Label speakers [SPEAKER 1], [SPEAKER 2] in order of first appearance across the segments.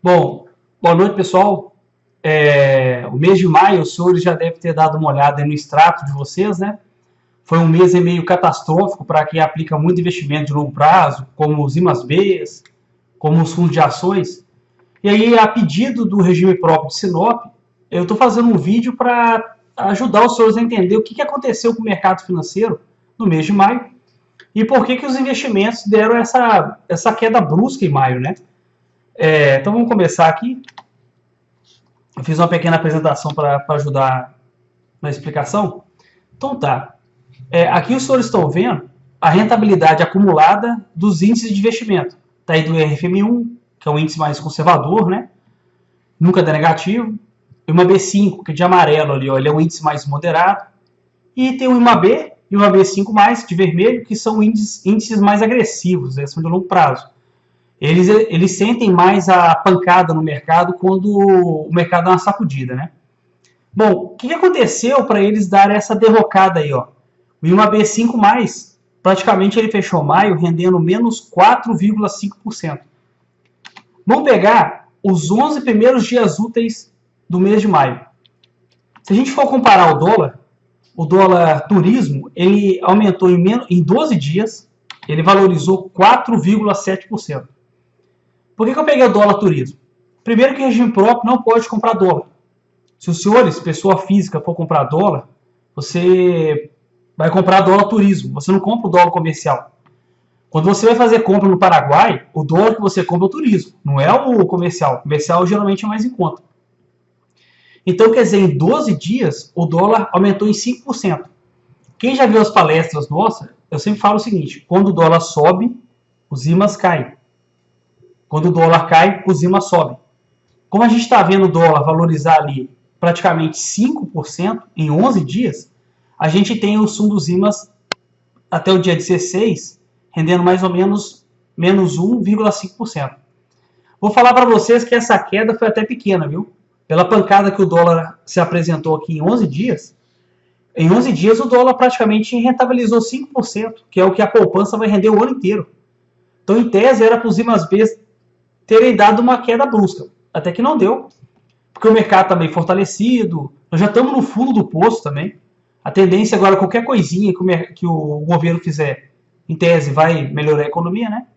[SPEAKER 1] Bom, boa noite, pessoal. O mês de maio, os senhores já devem ter dado uma olhada no extrato de vocês, né? Foi um mês meio catastrófico para quem aplica muito investimento de longo prazo, como os IMAs-Bs, como os fundos de ações. E aí, a pedido do regime próprio de Sinop, eu estou fazendo um vídeo para ajudar os senhores a entender o que aconteceu com o mercado financeiro no mês de maio e por que os investimentos deram essa queda brusca em maio, né? Então vamos começar aqui. Eu fiz uma pequena apresentação para ajudar na explicação. Então tá. Aqui os senhores estão vendo a rentabilidade acumulada dos índices de investimento. Está aí do RFM1, que é o índice mais conservador, né? Nunca dá negativo. E uma B5, que é de amarelo ali, ó, ele é um índice mais moderado. E tem o IMAB e o IMAB5+, de vermelho, que são índices mais agressivos, né? São de longo prazo. Eles sentem mais a pancada no mercado quando o mercado dá uma sacudida, né? Bom, o que aconteceu para eles dar essa derrocada aí, ó? O IMAB5+, praticamente ele fechou maio rendendo menos 4,5%. Vamos pegar os 11 primeiros dias úteis do mês de maio. Se a gente for comparar o dólar turismo, ele aumentou em 12 dias, ele valorizou 4,7%. Por que eu peguei o dólar turismo? Primeiro que o regime próprio não pode comprar dólar. Se os senhores, pessoa física, for comprar dólar, você vai comprar dólar turismo, você não compra o dólar comercial. Quando você vai fazer compra no Paraguai, o dólar que você compra é o turismo, não é o comercial. O comercial geralmente é mais em conta. Então, quer dizer, em 12 dias, o dólar aumentou em 5%. Quem já viu as palestras nossas, eu sempre falo o seguinte, quando o dólar sobe, os IMAs caem. Quando o dólar cai, os IMAs sobem. Como a gente está vendo o dólar valorizar ali praticamente 5% em 11 dias, a gente tem os fundos IMAs até o dia 16, rendendo mais ou menos menos 1,5%. Vou falar para vocês que essa queda foi até pequena, viu? Pela pancada que o dólar se apresentou aqui em 11 dias, em 11 dias o dólar praticamente rentabilizou 5%, que é o que a poupança vai render o ano inteiro. Então, em tese, era para os IMAs-Bs terem dado uma queda brusca. Até que não deu, porque o mercado está bem fortalecido, nós já estamos no fundo do poço também. A tendência agora, qualquer coisinha que o governo fizer, em tese, vai melhorar a economia, né?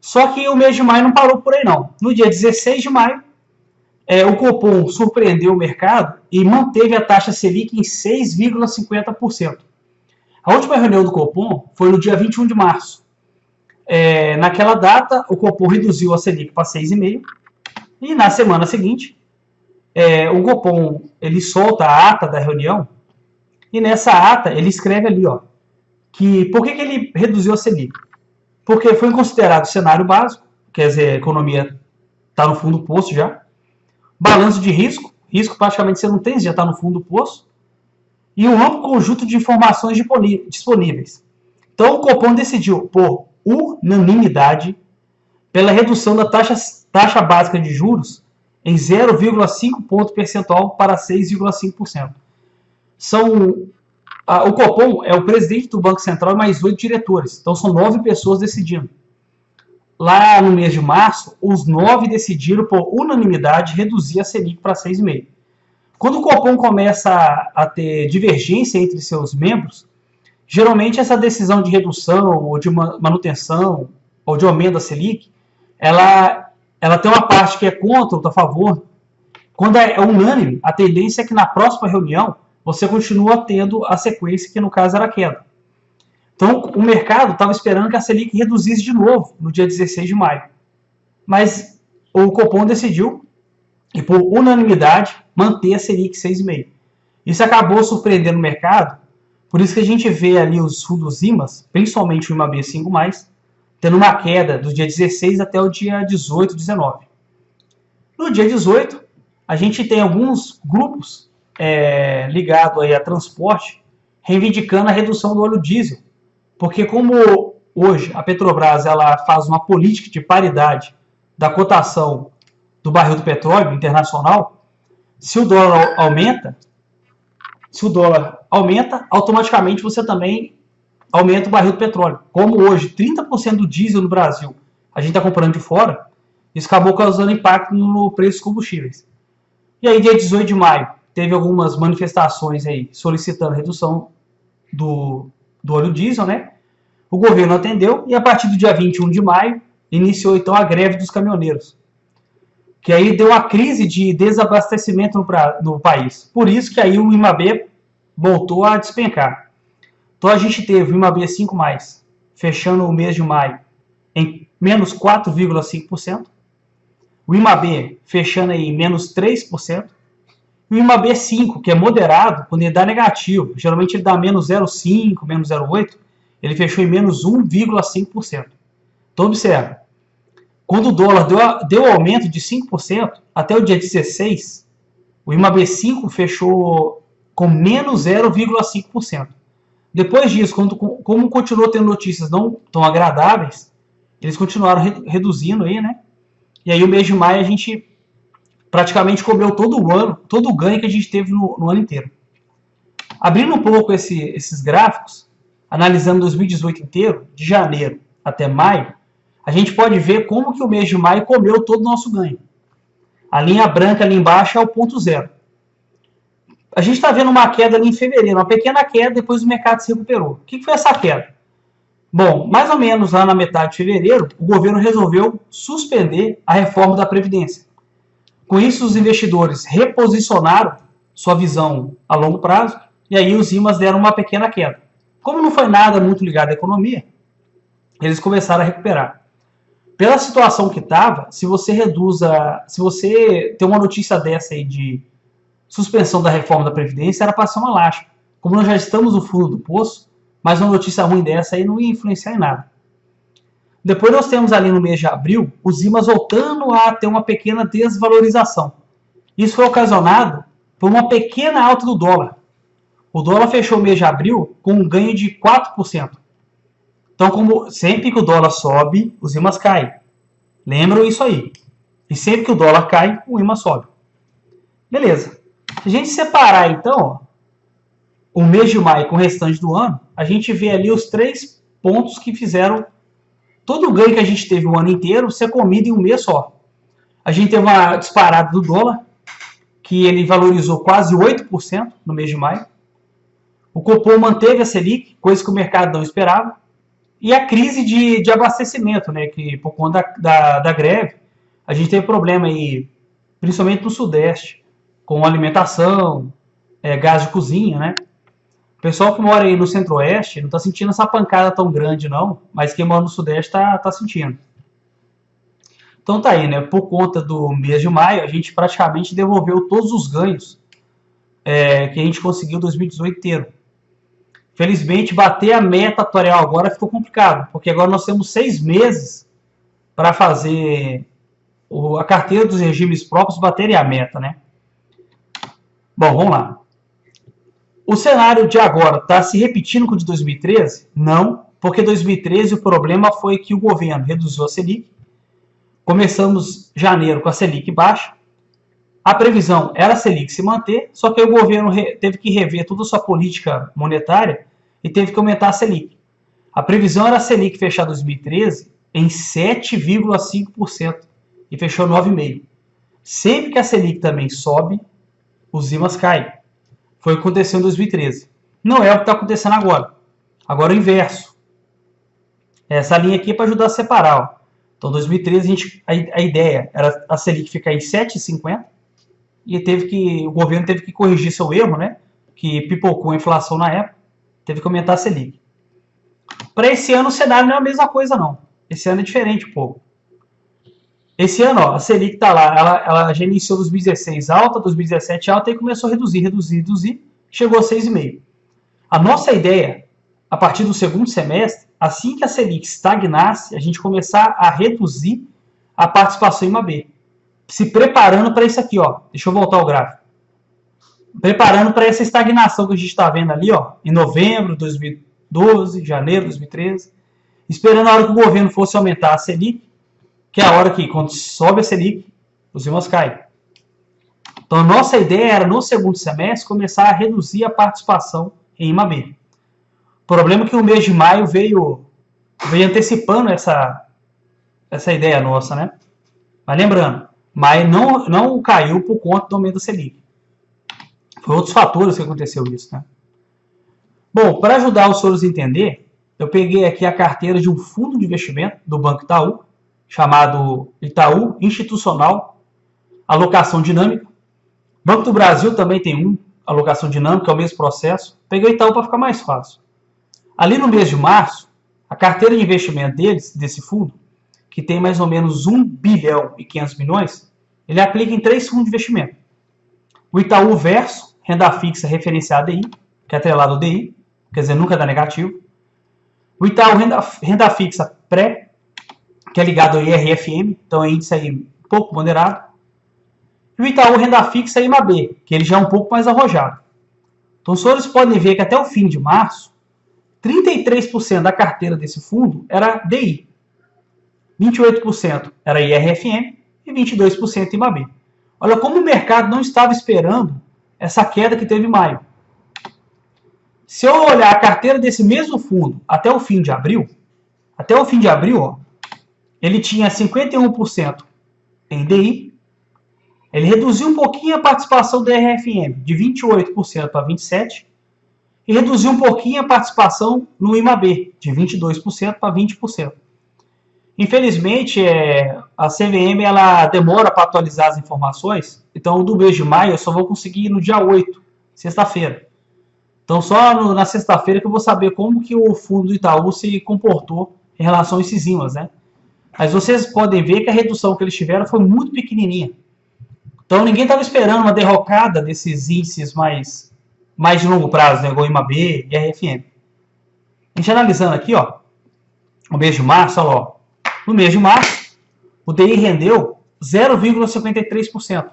[SPEAKER 1] Só que o mês de maio não parou por aí, não. No dia 16 de maio, o Copom surpreendeu o mercado e manteve a taxa Selic em 6,50%. A última reunião do Copom foi no dia 21 de março. Naquela data, o Copom reduziu a Selic para 6,5%. E na semana seguinte, o Copom ele solta a ata da reunião. E nessa ata, ele escreve ali, ó, que por que ele reduziu a Selic? Porque foi considerado cenário básico, quer dizer, a economia está no fundo do poço já. Balanço de risco praticamente você não tem, já está no fundo do poço. E um amplo conjunto de informações disponíveis. Então o Copom decidiu, por unanimidade, pela redução da taxa básica de juros em 0,5 ponto percentual para 6,5%. O Copom é o presidente do Banco Central e mais 8 diretores. Então são 9 pessoas decidindo. Lá no mês de março, os 9 decidiram por unanimidade reduzir a Selic para 6,5%. Quando o Copom começa a ter divergência entre seus membros, geralmente essa decisão de redução ou de manutenção ou de aumento da Selic, ela tem uma parte que é contra, outra a favor. Quando é unânime, a tendência é que na próxima reunião você continua tendo a sequência, que no caso era a queda. Então, o mercado estava esperando que a Selic reduzisse de novo no dia 16 de maio. Mas o Copom decidiu, e por unanimidade, manter a Selic 6,5%. Isso acabou surpreendendo o mercado, por isso que a gente vê ali os fundos IMAs, principalmente o IMAB5+, tendo uma queda do dia 16 até o dia 18, 19. No dia 18, a gente tem alguns grupos ligados aí a transporte reivindicando a redução do óleo diesel. Porque como hoje a Petrobras ela faz uma política de paridade da cotação do barril do petróleo internacional, se o dólar aumenta, automaticamente você também aumenta o barril do petróleo. Como hoje 30% do diesel no Brasil a gente está comprando de fora, Isso acabou causando impacto no preço dos combustíveis. E aí, dia 18 de maio, teve algumas manifestações aí solicitando redução do óleo diesel, né? O governo atendeu e a partir do dia 21 de maio iniciou então a greve dos caminhoneiros, que aí deu uma crise de desabastecimento no país. Por isso que aí o IMAB voltou a despencar. Então a gente teve o IMAB 5+, fechando o mês de maio em menos 4,5%, o IMAB fechando aí em menos 3%, e o IMAB 5, que é moderado, quando ele dá negativo, geralmente ele dá menos 0,5%, menos 0,8%, ele fechou em menos 1,5%. Então observa, quando o dólar deu aumento de 5%, até o dia 16, o IMAB 5 fechou com menos 0,5%. Depois disso, como continuou tendo notícias não tão agradáveis, eles continuaram reduzindo aí, né? E aí o mês de maio a gente praticamente comeu todo o ano, todo o ganho que a gente teve no ano inteiro. Abrindo um pouco esses gráficos, analisando 2018 inteiro, de janeiro até maio, a gente pode ver como que o mês de maio comeu todo o nosso ganho. A linha branca ali embaixo é o ponto zero. A gente está vendo uma queda ali em fevereiro, uma pequena queda, depois o mercado se recuperou. O que foi essa queda? Bom, mais ou menos lá na metade de fevereiro, o governo resolveu suspender a reforma da Previdência. Com isso, os investidores reposicionaram sua visão a longo prazo e aí os IMAs deram uma pequena queda. Como não foi nada muito ligado à economia, eles começaram a recuperar. Pela situação que estava, se você tem uma notícia dessa aí de suspensão da reforma da Previdência, era para ser uma lástima. Como nós já estamos no fundo do poço, mas uma notícia ruim dessa aí não ia influenciar em nada. Depois nós temos ali no mês de abril, os IMAs voltando a ter uma pequena desvalorização. Isso foi ocasionado por uma pequena alta do dólar. O dólar fechou o mês de abril com um ganho de 4%. Então, como sempre que o dólar sobe, os IMAs caem. Lembram isso aí. E sempre que o dólar cai, o IMA sobe. Beleza. Se a gente separar, então, o mês de maio com o restante do ano, a gente vê ali os 3 pontos que fizeram todo o ganho que a gente teve o ano inteiro ser comido em um mês só. A gente teve uma disparada do dólar, que ele valorizou quase 8% no mês de maio. O Copom manteve a Selic, coisa que o mercado não esperava. E a crise de abastecimento, né, que por conta da greve, a gente teve problema aí, principalmente no Sudeste, com alimentação, gás de cozinha, né? O pessoal que mora aí no Centro-Oeste não está sentindo essa pancada tão grande, não, mas quem mora no Sudeste está sentindo. Então tá aí, né? Por conta do mês de maio, a gente praticamente devolveu todos os ganhos que a gente conseguiu em 2018 inteiro. Felizmente, bater a meta atuarial agora ficou complicado, porque agora nós temos 6 meses para fazer a carteira dos regimes próprios baterem a meta, né? Bom, vamos lá. O cenário de agora está se repetindo com o de 2013? Não, porque 2013 o problema foi que o governo reduziu a Selic. Começamos janeiro com a Selic baixa. A previsão era a Selic se manter, só que aí o governo teve que rever toda a sua política monetária e teve que aumentar a Selic. A previsão era a Selic fechar 2013 em 7,5% e fechou 9,5%. Sempre que a Selic também sobe, os IMAs caem. Foi o que aconteceu em 2013. Não é o que está acontecendo agora. Agora é o inverso. Essa linha aqui é para ajudar a separar. Ó. Então, em 2013, a ideia era a Selic ficar em 7,50 e o governo teve que corrigir seu erro, né? Que pipocou a inflação na época, teve que aumentar a Selic. Para esse ano, o cenário não é a mesma coisa, não. Esse ano é diferente um pouco. Esse ano, ó, a Selic está lá, ela já iniciou 2016 alta, 2017 alta e começou a reduzir, chegou a 6,5%. A nossa ideia, a partir do segundo semestre, assim que a Selic estagnasse, a gente começar a reduzir a participação em IMAB. Se preparando para isso aqui, ó. Deixa eu voltar ao gráfico. Preparando para essa estagnação que a gente está vendo ali, ó, em novembro de 2012, janeiro de 2013. Esperando a hora que o governo fosse aumentar a Selic, que é a hora que, quando sobe a Selic, os IMAs caem. Então, a nossa ideia era, no segundo semestre, começar a reduzir a participação em IMAB. O problema é que o mês de maio veio antecipando essa ideia nossa, né? Mas lembrando, mas não caiu por conta do aumento da Selic. Foi outros fatores que aconteceu isso, né? Bom, para ajudar os senhores a entender, eu peguei aqui a carteira de um fundo de investimento do Banco Itaú, chamado Itaú Institucional Alocação Dinâmica. Banco do Brasil também tem um, alocação dinâmica, é o mesmo processo. Peguei o Itaú para ficar mais fácil. Ali no mês de março, a carteira de investimento desse fundo, que tem mais ou menos 1 bilhão e 500 milhões, ele aplica em 3 fundos de investimento. O Itaú Verso, renda fixa referenciada DI, que é atrelado ao DI, quer dizer, nunca dá negativo. O Itaú renda fixa pré, que é ligado ao IRFM, então é índice aí um pouco ponderado. E o Itaú renda fixa IMAB, que ele já é um pouco mais arrojado. Então os senhores podem ver que até o fim de março, 33% da carteira desse fundo era DI, 28% era IRFM e 22% IMAB. Olha como o mercado não estava esperando essa queda que teve em maio. Se eu olhar a carteira desse mesmo fundo até o fim de abril, ó, ele tinha 51% em DI, ele reduziu um pouquinho a participação do IRFM, de 28% para 27%, e reduziu um pouquinho a participação no IMAB, de 22% para 20%. Infelizmente, a CVM ela demora para atualizar as informações, então do mês de maio eu só vou conseguir no dia 8, sexta-feira. Então só na sexta-feira que eu vou saber como que o fundo do Itaú se comportou em relação a esses ímãs, né? Mas vocês podem ver que a redução que eles tiveram foi muito pequenininha. Então ninguém estava esperando uma derrocada desses índices mais de longo prazo, né? Igual IMAB e RFM. A gente analisando aqui, ó, o mês de março, olha lá, no mês de março, o DI rendeu 0,53%.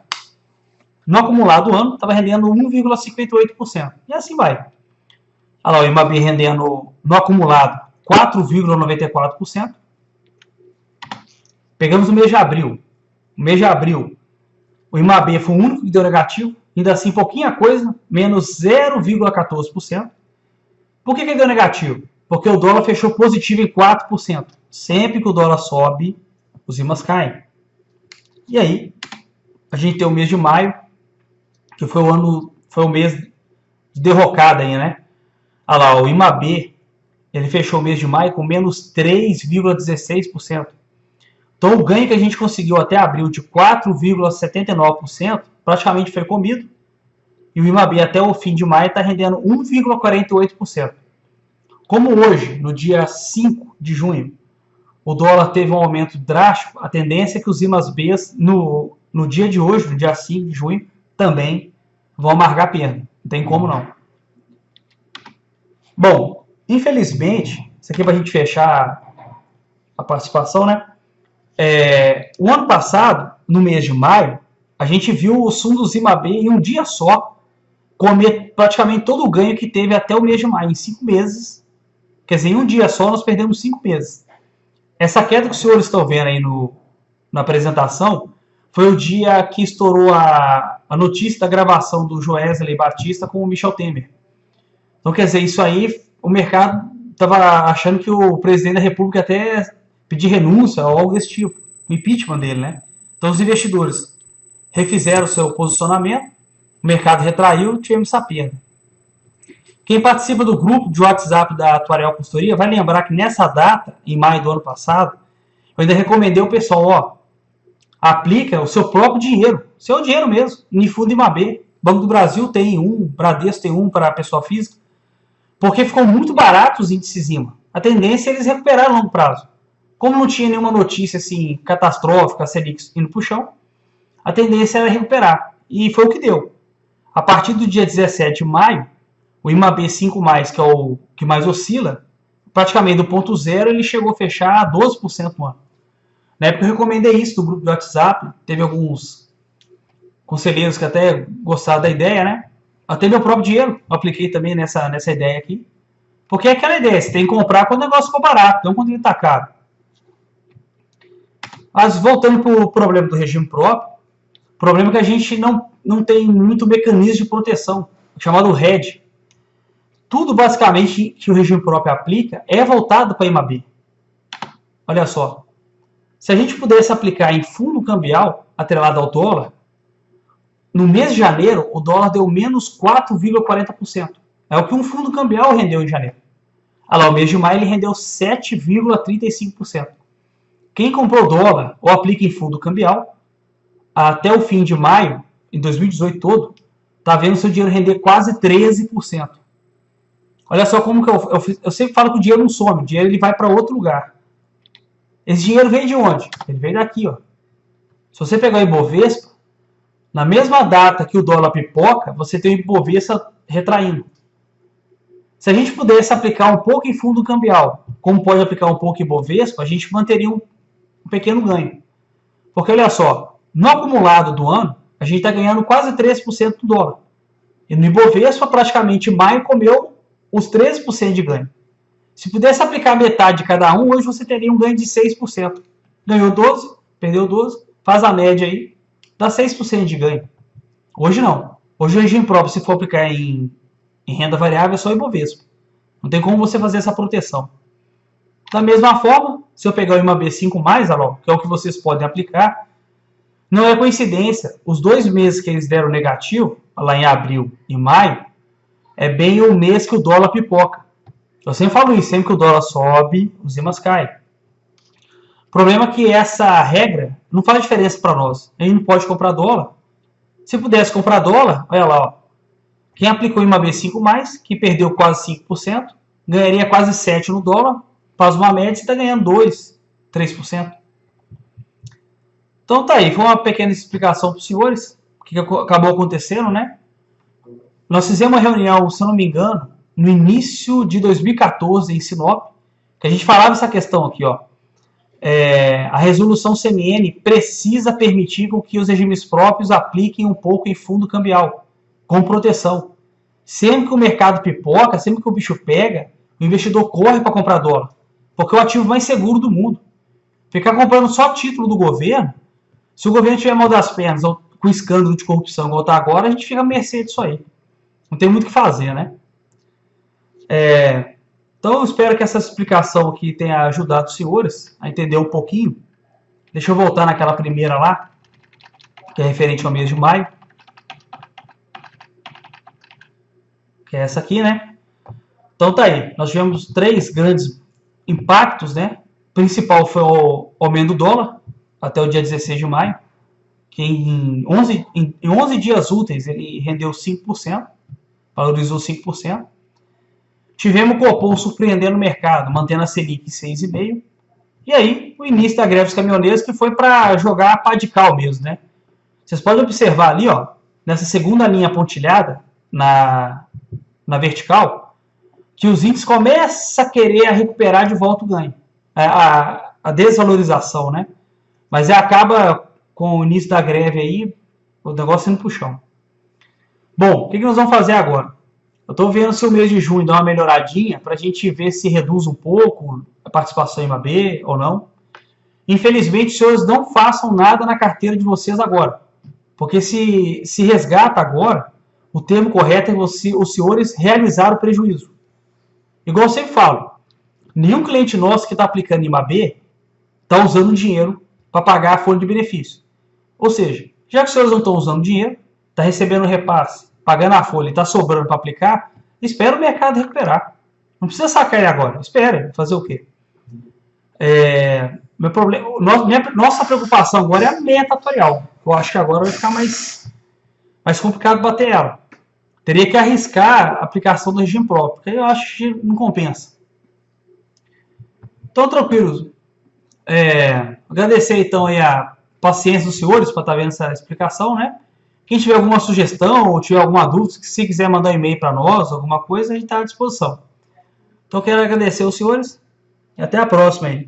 [SPEAKER 1] No acumulado do ano, estava rendendo 1,58%. E assim vai. Olha lá, o IMAB rendendo no acumulado 4,94%. Pegamos o mês de abril. O mês de abril, o IMAB foi o único que deu negativo. Ainda assim, pouquinha coisa, menos 0,14%. Por que ele deu negativo? Porque o dólar fechou positivo em 4%. Sempre que o dólar sobe, os ímãs caem. E aí, a gente tem o mês de maio, que foi o mês de derrocada aí, né? Olha lá, o IMAB, ele fechou o mês de maio com menos 3,16%. Então, o ganho que a gente conseguiu até abril de 4,79% praticamente foi comido. E o IMAB até o fim de maio está rendendo 1,48%. Como hoje, no dia 5 de junho, o dólar teve um aumento drástico, a tendência é que os IMABs no dia de hoje, no dia 5 de junho, também vão amargar perda. Não tem como não. Bom, infelizmente, isso aqui é para a gente fechar a participação, né? O ano passado, no mês de maio, a gente viu os fundos IMAB em um dia só comer praticamente todo o ganho que teve até o mês de maio, em 5 meses. Quer dizer, em um dia só nós perdemos 5 meses. Essa queda que os senhores estão vendo aí na apresentação foi o dia que estourou a notícia da gravação do Joesley Batista com o Michel Temer. Então, quer dizer, isso aí, o mercado estava achando que o presidente da República até pedir renúncia ou algo desse tipo, o impeachment dele, né? Então, os investidores refizeram o seu posicionamento, o mercado retraiu e tivemos essa perda. Quem participa do grupo de WhatsApp da Atuarial Consultoria vai lembrar que nessa data, em maio do ano passado, eu ainda recomendei ao pessoal, ó, aplica o seu próprio dinheiro, seu dinheiro mesmo, em fundo IMAB. Banco do Brasil tem um, Bradesco tem um para pessoa física, porque ficou muito barato os índices IMA. A tendência é eles recuperarem a longo prazo. Como não tinha nenhuma notícia assim catastrófica, a Selic indo para o chão, a tendência era recuperar. E foi o que deu. A partir do dia 17 de maio, o IMAB 5+, que é o que mais oscila, praticamente do ponto zero, ele chegou a fechar 12% no ano. Na época eu recomendei isso no grupo do WhatsApp, teve alguns conselheiros que até gostaram da ideia, né? Até meu próprio dinheiro eu apliquei também nessa ideia aqui. Porque é aquela ideia, você tem que comprar quando o negócio for barato, não quando ele está caro. Mas voltando para o problema do regime próprio, o problema é que a gente não tem muito mecanismo de proteção, chamado hedge. Tudo basicamente que o regime próprio aplica é voltado para a IMAB. Olha só. Se a gente pudesse aplicar em fundo cambial, atrelado ao dólar, no mês de janeiro, o dólar deu menos 4,40%. É o que um fundo cambial rendeu em janeiro. Olha lá, o mês de maio ele rendeu 7,35%. Quem comprou dólar ou aplica em fundo cambial, até o fim de maio, em 2018 todo, está vendo seu dinheiro render quase 13%. Olha só como que eu sempre falo que o dinheiro não some, o dinheiro ele vai para outro lugar. Esse dinheiro veio de onde? Ele veio daqui, ó. Se você pegar o Ibovespa, na mesma data que o dólar pipoca, você tem o Ibovespa retraindo. Se a gente pudesse aplicar um pouco em fundo cambial, como pode aplicar um pouco em Ibovespa, a gente manteria um pequeno ganho. Porque olha só, no acumulado do ano, a gente está ganhando quase 3% do dólar. E no Ibovespa, praticamente maio comeu os 13% de ganho. Se pudesse aplicar metade de cada um, hoje você teria um ganho de 6%. Ganhou 12, perdeu 12, faz a média aí, dá 6% de ganho. Hoje não. Hoje o regime próprio, se for aplicar em renda variável, é só Ibovespa. Não tem como você fazer essa proteção. Da mesma forma, se eu pegar o IMAB5+, que é o que vocês podem aplicar, não é coincidência. Os 2 meses que eles deram negativo, lá em abril e maio, é bem o mês que o dólar pipoca. Eu sempre falo isso, sempre que o dólar sobe, os IMAs caem. O problema é que essa regra não faz diferença para nós. A gente não pode comprar dólar. Se pudesse comprar dólar, olha lá, ó. Quem aplicou o IMAB5+, que perdeu quase 5%, ganharia quase 7% no dólar, faz uma média e está ganhando 2%, 3%. Então tá aí, foi uma pequena explicação para os senhores, o que acabou acontecendo, né? Nós fizemos uma reunião, se eu não me engano, no início de 2014 em Sinop, que a gente falava essa questão aqui, ó. A resolução CMN precisa permitir que os regimes próprios apliquem um pouco em fundo cambial, com proteção. Sempre que o mercado pipoca, sempre que o bicho pega, o investidor corre para comprar dólar, porque é o ativo mais seguro do mundo. Ficar comprando só título do governo, se o governo tiver mal das pernas ou com escândalo de corrupção igual está agora, a gente fica à mercê disso aí. Não tem muito o que fazer, né? Então eu espero que essa explicação aqui tenha ajudado os senhores a entender um pouquinho. Deixa eu voltar naquela primeira lá, que é referente ao mês de maio. Que é essa aqui, né? Então tá aí, nós tivemos 3 grandes impactos, né? O principal foi o aumento do dólar, até o dia 16 de maio, que em 11 dias úteis ele rendeu 5%, valorizou 5%. Tivemos o Copom surpreendendo o mercado, mantendo a Selic em 6,5%. E aí, o início da greve dos caminhoneiros, que foi para jogar a pá de cal mesmo, né? Vocês podem observar ali, ó, nessa segunda linha pontilhada, na vertical, que os índices começam a querer recuperar de volta o ganho. A desvalorização, né? Mas acaba com o início da greve aí, o negócio indo pro chão. Bom, o que nós vamos fazer agora? Eu estou vendo se o mês de junho dá uma melhoradinha para a gente ver se reduz um pouco a participação em IMAB ou não. Infelizmente, os senhores não façam nada na carteira de vocês agora. Porque se resgata agora, o termo correto é os senhores realizar o prejuízo. Igual eu sempre falo, nenhum cliente nosso que está aplicando IMAB está usando dinheiro para pagar a folha de benefício. Ou seja, já que os senhores não estão usando dinheiro, está recebendo repasse, pagando a folha e está sobrando para aplicar, espera o mercado recuperar. Não precisa sacar ele agora, espera, fazer o quê? Nossa preocupação agora é a meta atuarial. Eu acho que agora vai ficar mais complicado bater ela. Teria que arriscar a aplicação do regime próprio, porque eu acho que não compensa. Então, tranquilos. Agradecer então aí a paciência dos senhores para estar vendo essa explicação, né? Quem tiver alguma sugestão ou tiver alguma dúvida, se quiser mandar um e-mail para nós, alguma coisa, a gente está à disposição. Então, quero agradecer aos senhores e até a próxima aí.